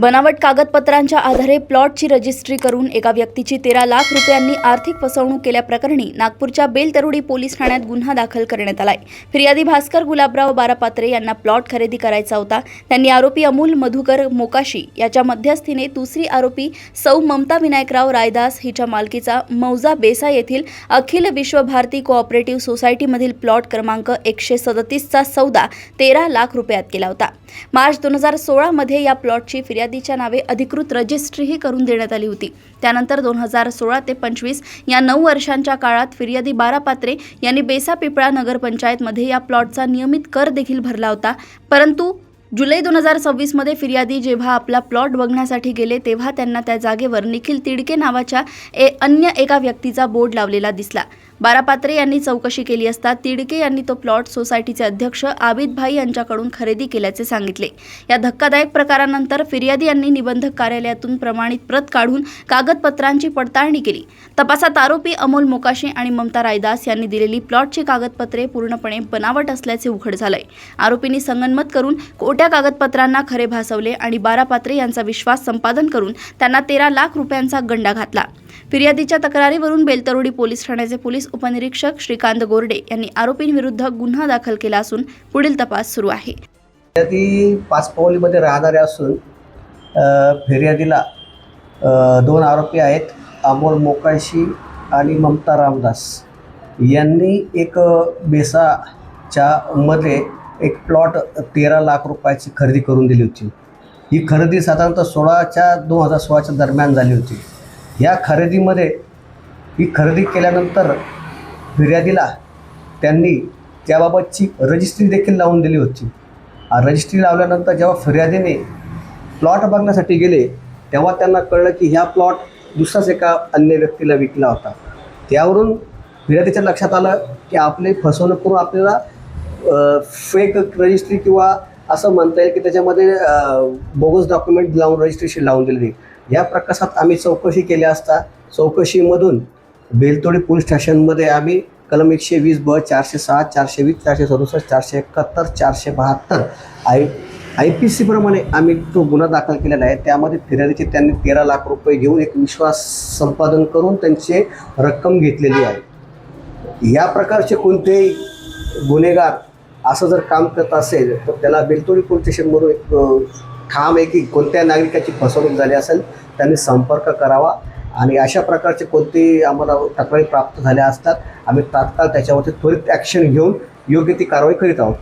बनावट कागदपत्रांच्या आधारे प्लॉटची रजिस्ट्री करून एका व्यक्तीची 13 लाख रुपयांनी आर्थिक फसवणूक केल्याप्रकरणी नागपूरच्या बेलतरोडी पोलीस ठाण्यात गुन्हा दाखल करण्यात आलाय। फिर्यादी भास्कर गुलाबराव बारापात्रे यांना प्लॉट खरेदी करायचा होता। त्यांनी आरोपी अमोल मधुकर मोकाशी याच्या मध्यस्थीने दुसरी आरोपी सौ ममता विनायकराव रायदास हिच्या मालकीचा मौजा बेसा येथील अखिल विश्व भारती कोऑपरेटिव्ह सोसायटीमधील प्लॉट क्रमांक 137 चा सौदा 13 लाख रुपयात केला होता। मार्च 2016 मध्ये या प्लॉटची फिर्यादीच्या नावे अधिकृत रजिस्ट्रीही करून देण्यात आली होती। त्यानंतर 2016 ते 25 या 9 वर्षांच्या काळात फिर्यादी बारापात्रे यांनी बेसा पिपळा नगरपंचायतमध्ये या प्लॉटचा नियमित कर देखील भरला होता। परंतु जुलै 2026 मध्ये फिर्यादी जेव्हा आपला प्लॉट बघण्यासाठी गेले तेव्हा त्यांना त्या जागेवर निखिल तिडके नावाच्या अन्य एका व्यक्तीचा बोर्ड लावलेला दिसला। बारापात्रे यांनी चौकशी केली असता तिडके यांनी तो प्लॉट सोसायटीचे अध्यक्ष आबिद भाई यांच्याकडून खरेदी केल्याचे सांगितले। या धक्कादायक प्रकारानंतर फिर्यादी यांनी निबंधक कार्यालयातून प्रमाणित प्रत काढून कागदपत्रांची पडताळणी केली। तपासात आरोपी अमोल मोकाशी आणि ममता रायदास यांनी दिलेली प्लॉटची कागदपत्रे पूर्णपणे बनावट असल्याचे उघड झाले। आरोपींनी संगनमत करून खोट्या कागदपत्रांना खरे भासवले आणि बारापात्रे यांचा विश्वास संपादन करून त्यांना 13 लाख रुपयांचा गंडा घातला। फिर्यादीच्या तक्रारीवरून बेलतरोडी पोलीस ठाण्याचे पोलीस उपनिरीक्षक श्रीकांत गोरडे यांनी आरोपींविरुद्ध गुन्हा दाखल केला असून पुढील तपास सुरू आहे। फिर्यादी पाचपावलीमध्ये राहणारे असून फिर्यादीला 2 आरोपी आहेत, अमोल मोकाशी आणि ममता रामदास यांनी एक बेसाच्या मध्ये एक प्लॉट 13 लाख रुपयाची खरेदी करून दिली होती। ही खरेदी साधारणतः 2016च्या दरम्यान झाली होती। या खरेदीमध्ये ही खरेदी केल्यानंतर फिर्यादीला त्यांनी त्याबाबतची रजिस्ट्री देखील लावून दिली होती। रजिस्ट्री लावल्यानंतर जेव्हा फिर्यादीने प्लॉट बघण्यासाठी गेले तेव्हा त्यांना कळलं की ह्या प्लॉट दुसराच एका अन्य व्यक्तीला विकला होता। त्यावरून फिर्यादीच्या लक्षात आलं की आपली फसवणूक करून आपल्याला फेक रजिस्ट्री किंवा असं म्हणता येईल की त्याच्यामध्ये बोगस डॉक्युमेंट लावून रजिस्ट्रेशन लावून दिलेली। या प्रकारात आम्ही चौकशी केली असता चौकशीमधून बेलतोडी पोलीस स्टेशनमध्ये आम्ही कलम 120(ब), 406, 420, 467, 471, 472 IPC प्रमाणे आम्ही तो गुन्हा दाखल केलेला आहे। त्यामध्ये फिर्यादीचे त्यांनी 13 लाख रुपये घेऊन एक विश्वास संपादन करून त्यांची रक्कम घेतलेली आहे। या प्रकारचे कोणतेही गुन्हेगार असं जर काम करत असेल तर त्याला बेलतोडी पोलीस स्टेशनमधून एक ठाम आहे की कोणत्या नागरिकाची फसवणूक झाली असेल त्यांनी संपर्क करावा आणि अशा प्रकारचे कोणतेही आम्हाला तक्रारी प्राप्त झाल्या असतात आम्ही तात्काळ त्याच्यावरती त्वरित ॲक्शन घेऊन योग्य ती कारवाई करीत आहोत।